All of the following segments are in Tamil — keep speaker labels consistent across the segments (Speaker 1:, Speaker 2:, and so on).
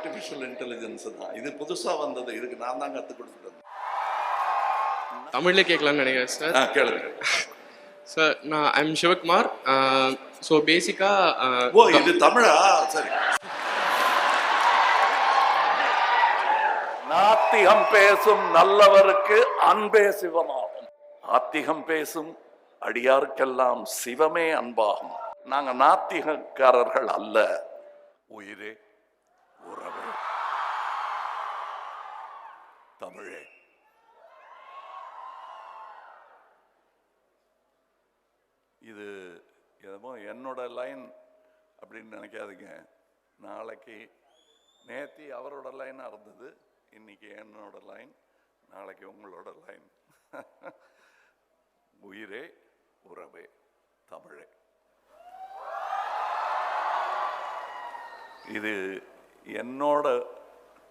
Speaker 1: ஆர்டிஃபிஷியல் இன்டெலிஜென்ஸ் தான். இது புதுசாக வந்தது. இதுக்கு நான் தான் கற்றுக் கொடுத்துட்டேன்.
Speaker 2: தமிழ்ல கேட்கலாம்னு நினைக்கிறேன் சார்.
Speaker 1: கேளுங்க
Speaker 2: சார். நான் ஐம் சிவகுமார். ஸோ பேசிக்காக
Speaker 1: ஓ இது தமிழா? சரி. நாத்திகம் பேசும் நல்லவருக்கு அன்பே சிவமாகும். ஆத்திகம் பேசும் அடியாருக்கெல்லாம் சிவமே அன்பாகும். நாங்க நாத்திகக்காரர்கள் அல்ல. உயிரே உறவே தமிழே. இது எதுமோ என்னோட லைன் அப்படின்னு நினைக்காதீங்க. நாளைக்கு நேத்தி அவரோட லைனாக இருந்தது, இன்னைக்கு என்னோட லைன், நாளைக்கு உங்களோட லைன். உயிரே உறவே தமிழே. இது என்னோட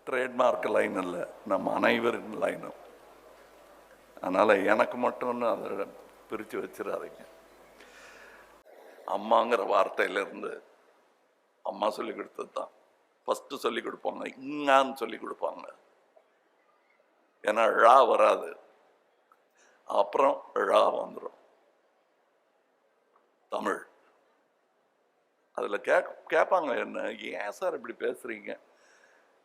Speaker 1: ட்ரேட்மார்க் லைன் அல்ல, நம்ம அனைவரின் லைனும். அதனால் எனக்கு மட்டும்னு அதை பிரித்து வச்சிடாதீங்க. அம்மாங்கிற வார்த்தையிலேருந்து அம்மா சொல்லி கொடுத்தது தான் ஃபஸ்ட்டு சொல்லி கொடுப்பாங்க. இங்கான்னு சொல்லி கொடுப்பாங்க. ஏன்னா ழா வராது, அப்புறம் ழா வந்துடும். தமிழ் அதில் கேட்பாங்க, என்ன ஏன் சார் இப்படி பேசுகிறீங்க,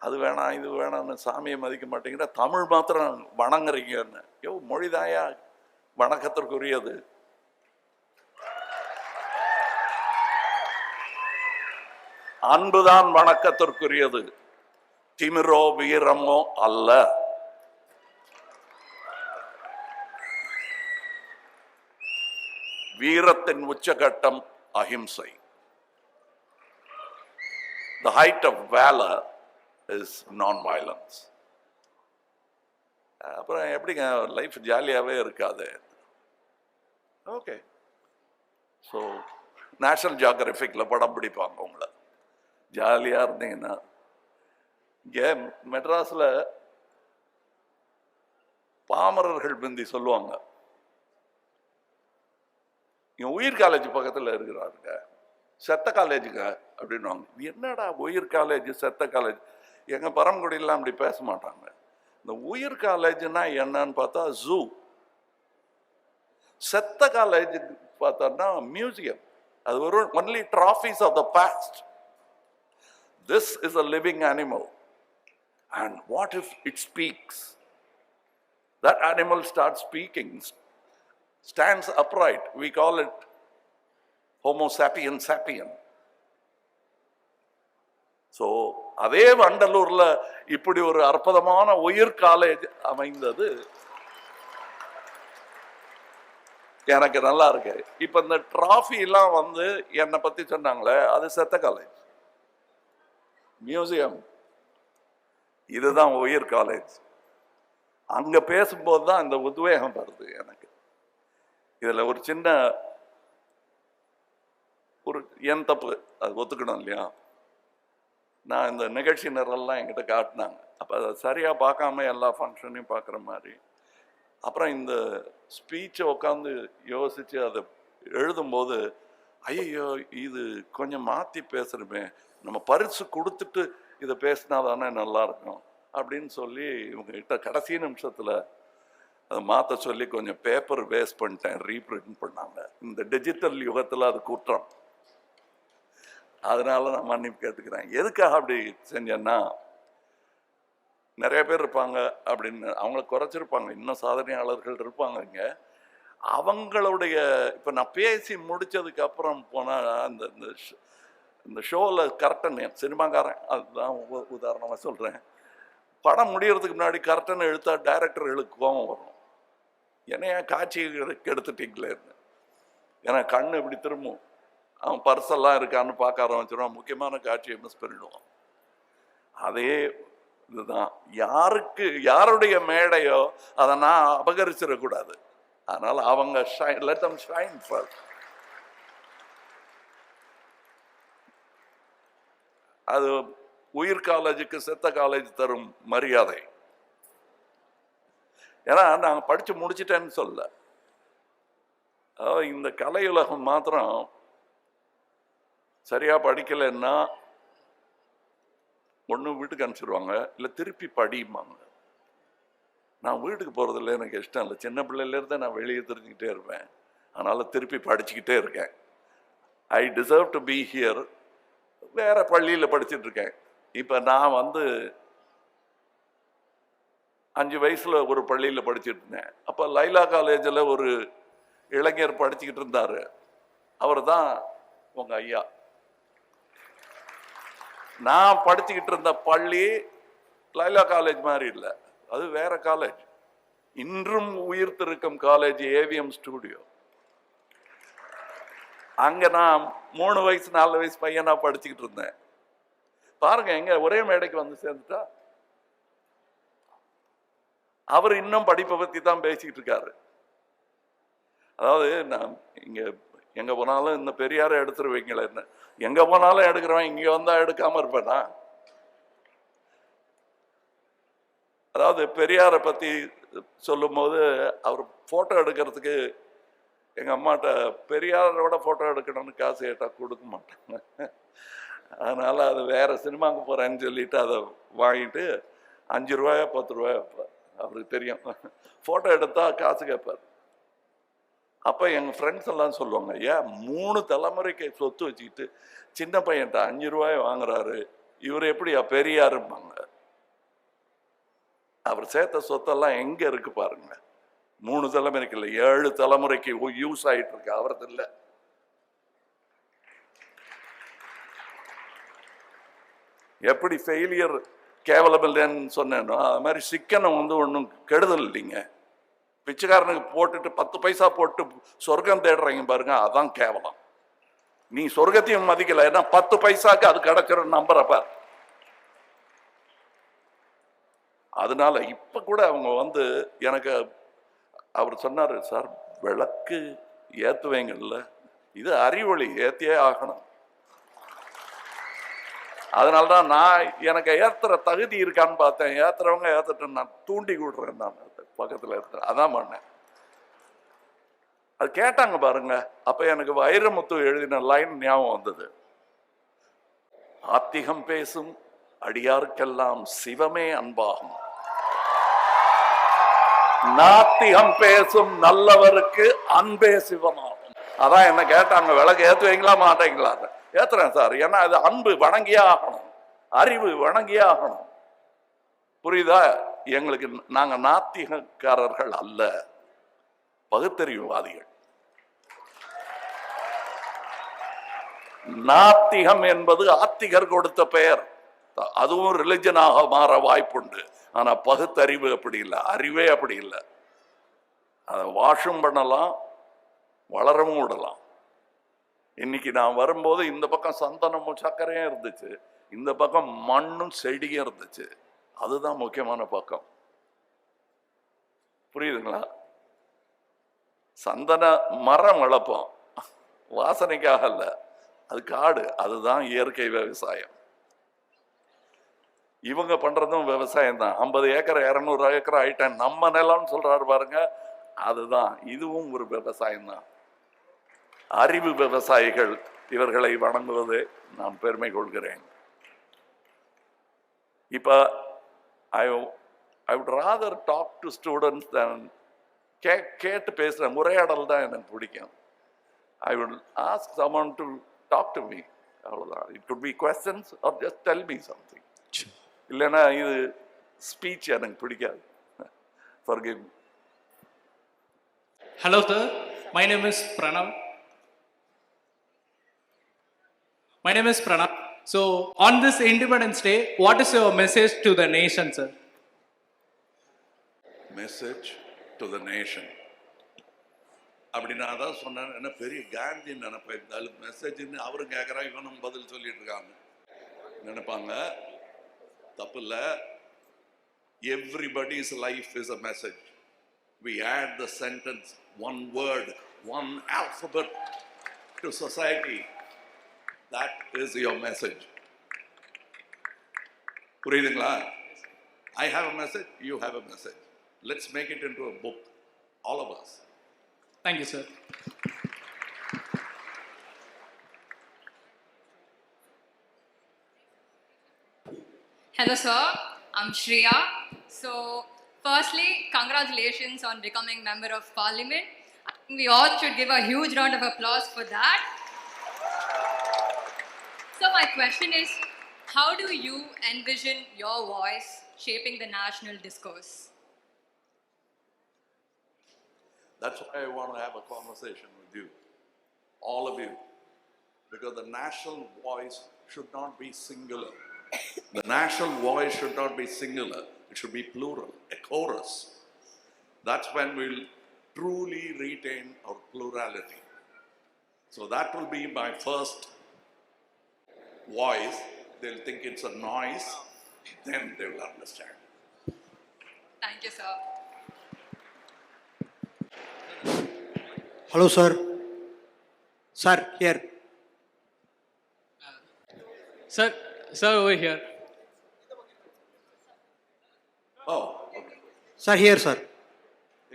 Speaker 1: அது வேணாம் இது வேணாம்னு சாமியை மதிக்க மாட்டேங்கிற, தமிழ் மாத்திரம் வணங்குறீங்கன்னு. யோ மொழிதாயா வணக்கத்திற்குரியது. அன்புதான் வணக்கத்திற்குரியது, திமிரோ வீரமோ அல்ல. வீரத்தின் உச்சகட்டம் அஹிம்சை. The height of valor is non-violence. அப்புறம் எப்படிங்க லைஃப் ஜாலியாகவே இருக்காது. ஓகே, ஸோ நேஷனல் ஜியோகிராஃபிக்கில் படம் பிடிப்பாங்க உங்களை. ஜாலியாக இருந்தீங்கன்னா இங்கே மெட்ராஸில் பாமரர்கள் பிந்தி சொல்லுவாங்க, இங்கே உயிர் காலேஜ் பக்கத்தில் இருக்கிறாருங்க, செத்த காலேஜுங்க அப்படின்வாங்க. என்னடா உயிர் காலேஜ் செத்த காலேஜ்? எங்கள் பரமக்குடியெல்லாம் அப்படி பேச மாட்டாங்க. இந்த உயிர் காலேஜ்னா என்னன்னு பார்த்தா ஜூ, செத்த காலேஜ் பார்த்தோன்னா மியூசியம். அது ஒரு only trophies of the past. This is a living animal, and what if it speaks? That animal start speaking, stands upright. We call it Homo sapiens sapien. So அதே வண்டலூர்ல இப்படி ஒரு அற்புதமான உயிர் காலேஜ் அமைந்தது எனக்கு நல்லா இருக்கு. இப்ப இந்த டிராஃபி எல்லாம் வந்து என்னை பத்தி சொன்னாங்களே, அது செத்த காலேஜ், மியூசியம். இதுதான் உயிர் காலேஜ். அங்க பேசும்போது தான் இந்த உத்வேகம் வருது எனக்கு. இதுல ஒரு சின்ன ஒரு என் தப்பு, அது ஒத்துக்கணும் இல்லையா? நான் இந்த நிகழ்ச்சி நிரல்லாம் என்கிட்ட காட்டினாங்க. அப்போ அதை சரியாக பார்க்காம எல்லா ஃபங்க்ஷனையும் பார்க்குற மாதிரி. அப்புறம் இந்த ஸ்பீச்சை உட்காந்து யோசித்து அதை எழுதும்போது, ஐயோ இது கொஞ்சம் மாற்றி பேசுகிறோமே, நம்ம பரிசு கொடுத்துட்டு இதை பேசினா தானே நல்லாயிருக்கும் அப்படின்னு சொல்லி இவங்ககிட்ட கடைசி நிமிஷத்தில் அதை மாற்ற சொல்லி கொஞ்சம் பேப்பர் வேஸ்ட் பண்ணிட்டேன். ரீப்ரிண்ட் பண்ணாங்க. இந்த டிஜிட்டல் யுகத்தில் அது குற்றம். அதனால நான் மன்னிப்பு கேட்டுக்கிறேன். எதுக்காக அப்படி செஞ்சேன்னா, நிறைய பேர் இருப்பாங்க அப்படின்னு அவங்கள குறைச்சிருப்பாங்க, இன்னும் சாதனையாளர்கள் இருப்பாங்க இங்கே. அவங்களுடைய இப்போ நான் பேசி முடிச்சதுக்கு அப்புறம் போனால் அந்த இந்த ஷோவில் கர்டன், சினிமாக்காரன் அதுதான் உதாரணமாக சொல்கிறேன், படம் முடியறதுக்கு முன்னாடி கர்டன் எழுத்தா டைரக்டர்களுக்கு கோபம் வரும். ஏன்னா காட்சி எடுத்துட்டீங்களே, ஏன்னா கண்ணு இப்படி திரும்பும், அவன் பர்செல்லாம் இருக்கான்னு பார்க்க ஆரம்பிச்சிடுவான், முக்கியமான காட்சியை மிஸ் பண்ணிடுவான். அதே இதுதான், யாருடைய மேடையோ அதை நான் அபகரிச்சிடக்கூடாது. அதனால அவங்க let them shine first. அது உயிர் காலேஜுக்கு செத்த காலேஜ் தரும் மரியாதை. ஏன்னா நாங்கள் படித்து முடிச்சிட்டேன்னு சொல்ல, இந்த கலையுலகம் மாத்திரம் சரியா படிக்கலைன்னா ஒன்று வீட்டுக்கு அனுப்பிச்சிடுவாங்க, இல்லை திருப்பி படிம்பாங்க. நான் வீட்டுக்கு போகிறதில்ல, எனக்கு இஷ்டம் இல்லை. சின்ன பிள்ளையிலேருந்து நான் வெளியே தெரிஞ்சுக்கிட்டே இருப்பேன், அதனால் திருப்பி படிச்சுக்கிட்டே இருக்கேன். I deserve to be here. வேற பள்ளியில் படிச்சுட்டு இருக்கேன். இப்போ நான் 5 வயசுல ஒரு பள்ளியில் படிச்சுட்டு இருந்தேன். அப்போ லைலா காலேஜில் ஒரு இளைஞர் படிச்சுக்கிட்டு இருந்தார். அவர் தான் உங்க ஐயா. நான் படிச்சுக்கிட்டு இருந்த பள்ளி லைலா காலேஜ் மாதிரி இல்லை, அது வேற காலேஜ். இன்றும் உயிர்த்திருக்கும் காலேஜ் ஏவிஎம் ஸ்டூடியோ. அங்க நான் 3 வயசு 4 வயசு பையனா படிச்சுக்கிட்டு இருந்தேன். பாருங்க, எங்க ஒரே மேடைக்கு வந்து சேர்ந்துட்டா. அவர் இன்னும் படிப்பை பத்தி தான் பேசிக்கிட்டு இருக்காரு. அதாவது நான் எங்க போனாலும் இந்த பெரியாரை எடுத்துருவீங்களே, என்ன எங்க போனாலும் எடுக்கிறவன் இங்க வந்தா எடுக்காம இருப்பேனா? அதாவது பெரியாரை பத்தி சொல்லும் போது அவர் போட்டோ எடுக்கிறதுக்கு எங்க அம்மாட்ட பெரியாரோட போட்டோ எடுக்கணும்னு காசு கேட்டா கொடுக்க மாட்டாங்க. அதனால அது வேற சினிமாவுக்கு போறேன்னு சொல்லிட்டு அதை வாங்கிட்டு 5 ரூபாயா 10 ரூபாயா வைப்பார். அவருக்கு தெரியும், போட்டோ எடுத்தா காசு கேட்பார். அப்ப எங்க ஃப்ரெண்ட்ஸ் எல்லாம் சொல்லுவாங்க, ஏன் 3 தலைமுறைக்கு சொத்து வச்சுக்கிட்டு சின்ன பையன்ட்ட 5 ரூபாய் வாங்குறாரு, இவர் எப்படியா பெரியாருப்பாங்க? அவர் சேர்த்த சொத்தெல்லாம் எங்க இருக்கு பாருங்க. 3 தலைமுறைக்கு இல்லை, 7 தலைமுறைக்கு யூஸ் ஆயிட்டு இருக்கு. அவரது இல்லை. எப்படி ஃபெயிலியர் கேவலம் இல்லைன்னு சொன்னேனோ அது மாதிரி சிக்கனை ஒன்றும் கெடுதல் இல்லைங்க. பிச்சைக்காரனுக்கு போட்டுட்டு 10 பைசா போட்டு சொர்க்கம் தேடுறீங்க பாருங்க, அதான் கேவலம். நீ சொர்க்கத்தையும் மதிக்கல, ஏன்னா 10 பைசாக்கு அது கிடைக்கிற நம்புறப்ப. அதனால இப்ப கூட அவங்க எனக்கு அவர் சொன்னாரு, சார் விளக்கு ஏத்துவீங்கல்ல, இது அறிவொளி, ஏத்தியே ஆகணும். அதனால்தான் நான் எனக்கு ஏத்துற தகுதி இருக்கான்னு பார்த்தேன். ஏத்துறவங்க ஏத்துட்டு நான் தூண்டி விடுறேன், நான் பக்கத்துல இருந்தேன், அதான் பண்ணேன். அது கேட்டாங்க பாருங்க. அப்ப எனக்கு வைரமுத்து எழுதின லைன் ஞாபகம் வந்தது. ஆத்திகம் பேசும் அடியாருக்கெல்லாம் சிவமே அன்பாகும், நாத்திகம் பேசும் நல்லவருக்கு அன்பே சிவமாகும். அதான் என்ன கேட்டாங்க, விளக்கு ஏத்துவீங்களா மாட்டீங்களா? ஏத்துறேன் சார், ஏன்னா அது அன்பு வணங்கியே ஆகணும், அறிவு வணங்கியே ஆகணும். புரியுதா? எங்களுக்கு நாங்க நாத்திகக்காரர்கள் அல்ல, பகுத்தறிவுவாதிகள். நாத்திகம் என்பது ஆத்திகர் கொடுத்த பெயர். அதுவும் ரிலிஜனாக மாற வாய்ப்புண்டு. ஆனா பகுத்தறிவு அப்படி இல்லை, அறிவே அப்படி இல்லை. அதை வாஷும் பண்ணலாம், வளரவும் விடலாம். இன்னைக்கு நான் வரும்போது இந்த பக்கம் சந்தனமும் சர்க்கரையும் இருந்துச்சு, இந்த பக்கம் மண்ணும் செடியும் இருந்துச்சு. அதுதான் முக்கியமான பக்கம். புரியுதுங்களா? சந்தன மரம் வளர்ப்போம், வாசனைக்காக அல்ல, அது காடு, அதுதான் இயற்கை விவசாயம். இவங்க பண்றதும் விவசாயம் தான். 50 ஏக்கர் 200 ஏக்கர் ஆயிட்டேன் நம்ம நிலம்னு சொல்றாரு பாருங்க, அதுதான். இதுவும் ஒரு விவசாயம் தான். அறிவு விவசாயிகள் இவர்களை வணங்குவது நான் பெருமை கொள்கிறேன். இப்ப I would rather talk to students than கேட்டு பேசுறேன். உரையாடல் தான் எனக்கு பிடிக்கும். I would ask someone to talk to me. அவ்வளவுதான். It could be questions or just tell me something. இல்லைன்னா இது ஸ்பீச் எனக்கு பிடிக்காது. Forgive me.
Speaker 3: Hello sir, my name is Pranav. So on this Independence Day, what is your message to the nation, sir?
Speaker 1: Message to the nation. அப்படி நான் தான் சொன்னேன். என்ன பெரிய காந்தி நினைப்பேன், மெசேஜ்னு அவரும் கேட்குறா, இவனும் பதில் சொல்லிட்டு இருக்காங்க நினைப்பாங்க. தப்பு இல்லை. Everybody's life is a message. We add the sentence, one word, one alphabet to society. That is your message. புரியுதுங்களா? I have a message, you have a message. Let's make it into a book, all of us.
Speaker 3: Thank you, sir.
Speaker 4: Hello, sir. I'm Shreya. So, firstly, congratulations on becoming Member of Parliament. I think we all should give a huge round of applause for that. So, my question is, how do you envision your voice shaping the national discourse?
Speaker 1: That's why I want to have a conversation with you, all of you, because the national voice should not be singular. The national voice should not be singular. It should be plural, a chorus. That's when we'll truly retain our plurality. So that will be my first voice. They'll think it's a noise, then they will understand.
Speaker 4: Thank you, sir.
Speaker 5: Hello, sir. Sir, here.
Speaker 3: Sir, over here.
Speaker 1: Oh, okay.
Speaker 5: Sir, here, sir.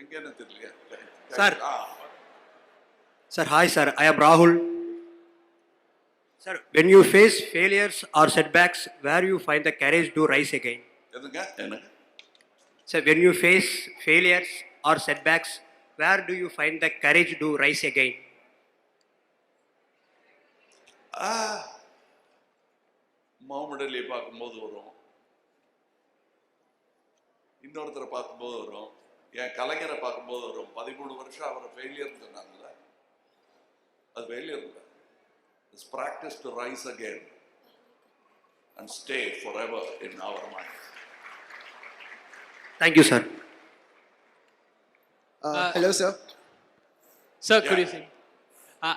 Speaker 1: எங்கன்னு தெரியலையா?
Speaker 5: Sir.
Speaker 1: Ah,
Speaker 5: Sir, hi, sir. I am Rahul. Sir, when you face failures or setbacks, where you find the courage to rise again?
Speaker 1: எதுங்க? என்னங்க?
Speaker 5: Sir, when you face failures or setbacks, where do you find the courage to rise again?
Speaker 1: Mohammed அலியை பார்க்கும்போது வரும், இன்னொருத்தரை பார்க்கும்போது வரும், என் கலைஞரை பார்க்கும்போது வரும். 13 வருஷம் அவரை ஃபெயிலியர்னு சொன்னாங்கல்ல, அது ஃபெயிலியர் இல்லை. It's practice to rise again and stay forever in our mind.
Speaker 5: Thank you, sir.
Speaker 6: Hello, sir.
Speaker 3: Sir, could
Speaker 1: Yeah.
Speaker 3: you sing?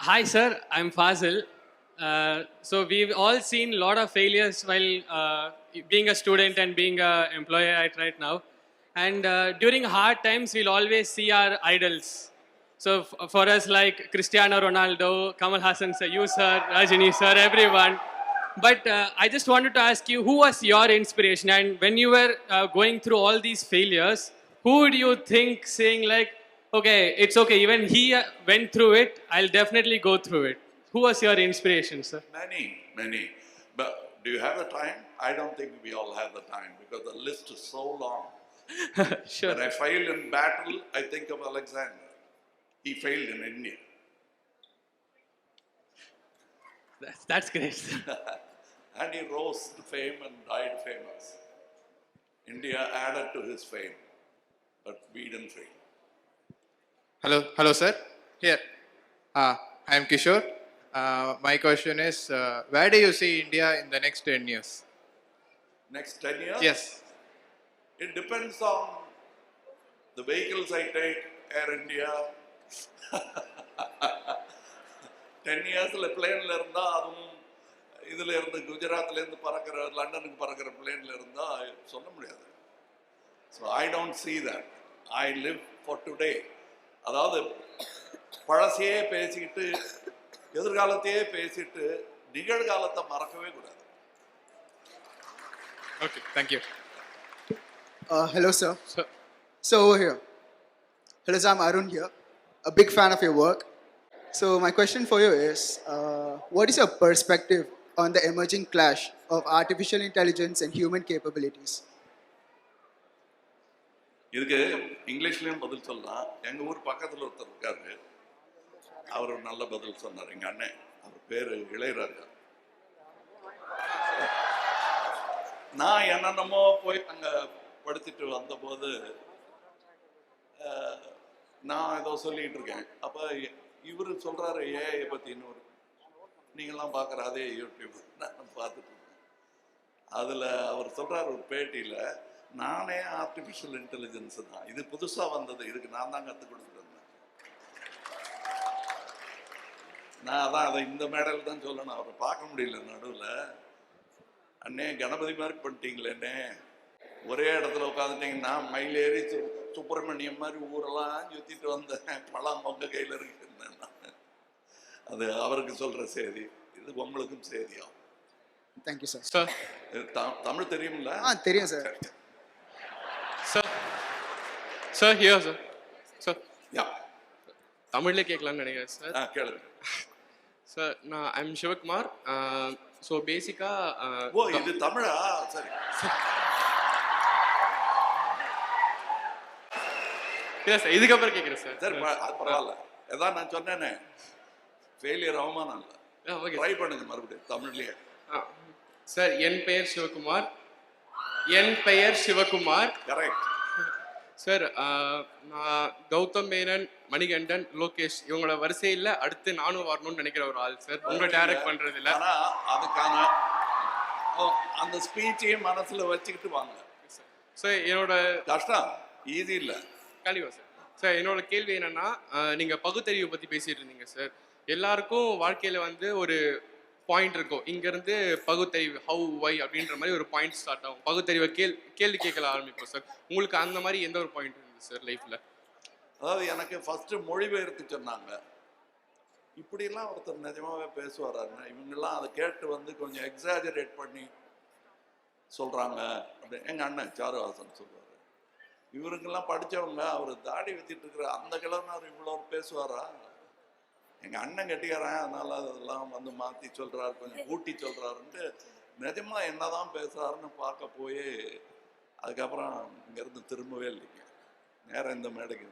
Speaker 3: Hi, sir. I'm Fazil. So we've all seen a lot of failures while being a student and being an employee right now. And during hard times, we'll always see our idols. So for us, like Cristiano Ronaldo, Kamal Hassan sir, you sir, Rajini sir, everyone. But I just wanted to ask you, who was your inspiration? And when you were going through all these failures, who would you think saying like, okay, it's okay, even he went through it, I'll definitely go through it? Who was your inspiration, sir?
Speaker 1: Many. But do you have the time? I don't think we all have the time because the list is so long.
Speaker 3: Sure.
Speaker 1: When I failed in battle, I think of Alexander. He failed in India.
Speaker 3: That's great.
Speaker 1: And he rose to fame and died famous. India added to his fame, but we didn't fail.
Speaker 6: Hello, sir. Here. I am Kishore. My question is, where do you see India in the next 10 years?
Speaker 1: Next 10 years?
Speaker 6: Yes.
Speaker 1: It depends on the vehicles I take, Air India. 10 yearsல பிளேன்ல இருந்தா, அதுவும் இதுல இருந்து குஜராத்ல இருந்து பறக்கிற லண்டனுக்கு பறக்கிற பிளேன்ல இருந்தா சொல்ல முடியாது. So I don't see that. I live for today. அதாவது பழசையே பேசிட்டு எதிர்காலத்தையே பேசிட்டு நிகழ்காலத்தை மறக்கவே கூடாது.
Speaker 6: Okay, thank you.
Speaker 7: Hello, sir.
Speaker 3: Sir.
Speaker 7: So over here. Hello, sir. I'm Arun here. A big fan of your work. So my question for you is, what is your perspective on the emerging clash of artificial intelligence and human capabilities?
Speaker 1: இதுக்கு இங்கிலீஷ்லயும் பதில் சொல்லலாம். எங்க ஊர் பக்கத்துல ஒருத்தர் இருக்காரு, அவர் ஒரு நல்ல பதில் சொன்னார். எங்க அண்ணன், அவர் பேரு இளையராஜா. நான் என்னென்னமோ போய் அங்க படிச்சுட்டு வந்தபோது நான் ஏதோ சொல்லிட்டு இருக்கேன். அப்ப இவரு சொல்றாரு ஏஐ பத்தி, இன்னொரு நீங்கெல்லாம் பார்க்குற அதே யூடியூப் நான் பார்த்துட்டு இருக்கேன். அதுல அவர் சொல்றாரு ஒரு பேட்டியில, நானே ஆர்டிஃபிஷியல் இன்டெலிஜென்ஸ் தான், இது புதுசா வந்தது, இதுக்கு நான் தான் கற்றுக் கொடுத்துட்டு இருந்தேன். நான் அதான் அதை இந்த மேடையில் தான் சொல்லணும். அவரை பார்க்க முடியல நடுவில். அண்ணே கணபதி மாதிரி பண்ணிட்டீங்களேண்ணே, ஒரே இடத்துல உட்காந்துட்டீங்கன்னா மயில் ஏறி சுப்பிரமணியம் மாதிரி ஊரெல்லாம் சுற்றிட்டு வந்தேன், பழம் உங்க கையில் இருக்குன்னு. அது அவருக்கு சொல்ற செய்தி, இது உங்களுக்கும் செய்தியா?
Speaker 7: Thank you, sir.
Speaker 3: Sir.
Speaker 1: Tamil தெரியும்ல?
Speaker 7: தெரியும் sir.
Speaker 2: Sir, here, sir. Sir.
Speaker 1: யா,
Speaker 2: தமிழ்ல கேட்கலாம்னு நினைக்கிறேன் சார்.
Speaker 1: கேளுங்க.
Speaker 2: சார், நான் ஐம் சிவகுமார். ஸோ பேசிக்காக
Speaker 1: ஓ, இது தமிழா? சரி
Speaker 2: இல்லை சார் இதுக்கப்புறம் கேட்குறேன் சார்.
Speaker 1: சரி அது பரவாயில்ல. ஏதாவது நான் சொன்னேனே, ஃபெயிலியர் அவமானம் இல்லை.
Speaker 2: ஓகே
Speaker 1: ட்ரை பண்ணுங்க மறுபடியும் தமிழ்லயே.
Speaker 2: சார் என் பெயர் சிவகுமார். என் பெயர் சிவகுமார்.
Speaker 1: கரெக்ட்.
Speaker 2: சார் நான் கௌதம் மேனன், மணிகண்டன், லோகேஷ் இவங்களோட வரிசையில் அடுத்து நானும் வரணும்னு நினைக்கிற ஒரு ஆள் சார். உங்களை டைரக்ட் பண்றது இல்ல.
Speaker 1: ஆனா அதுக்கான அந்த ஸ்பீச்சையும் மனசுல வச்சுக்கிட்டு வாங்க.
Speaker 2: சார் என்னோட
Speaker 1: கஷ்டம், ஈஸி இல்ல.
Speaker 2: கண்டிப்பா சார். சார் என்னோட கேள்வி என்னன்னா, நீங்க பகுத்தறிவை பத்தி பேசிட்டு இருந்தீங்க சார். எல்லாருக்கும் வாழ்க்கையில வந்து ஒரு பாயிண்ட் இருக்கும். இங்கிருந்து பகுத்தறிவு ஹவு வை அப்படின்ற மாதிரி ஒரு பாயிண்ட் ஸ்டார்ட் ஆகும். பகுத்தறிவை கேள்வி கேட்கல ஆரம்பிப்போம் சார். உங்களுக்கு அந்த மாதிரி எந்த ஒரு பாயிண்ட் இருந்துச்சு சார் லைஃப்ல?
Speaker 1: அதாவது எனக்கு ஃபர்ஸ்ட் மொழிபெயர்த்து சொன்னாங்க, இப்படிலாம் ஒருத்தர் நிஜமாவே பேசுவாரான்னு. இவங்கெல்லாம் அதை கேட்டு வந்து கொஞ்சம் எக்ஸாஜரேட் பண்ணி சொல்றாங்க அப்படின்னு எங்க அண்ணன் சாருஹாசன் சொல்றாரு. இவருக்கெல்லாம் படிச்சவங்க, அவர் தாடி வச்சுட்டு இருக்கிற அந்த கிழவனார் இவ்வளோ பேசுவாரா? எங்கள் அண்ணன் கட்டிக்காரன், அதனால அதெல்லாம் வந்து மாற்றி சொல்கிறாரு, கொஞ்சம் கூட்டி சொல்கிறாருன்ட்டு நிஜமா என்னதான் பேசுகிறாருன்னு பார்க்க போய் அதுக்கப்புறம் இங்கேருந்து திரும்பவே இல்லைங்க. நேரம் இந்த மேடைக்கு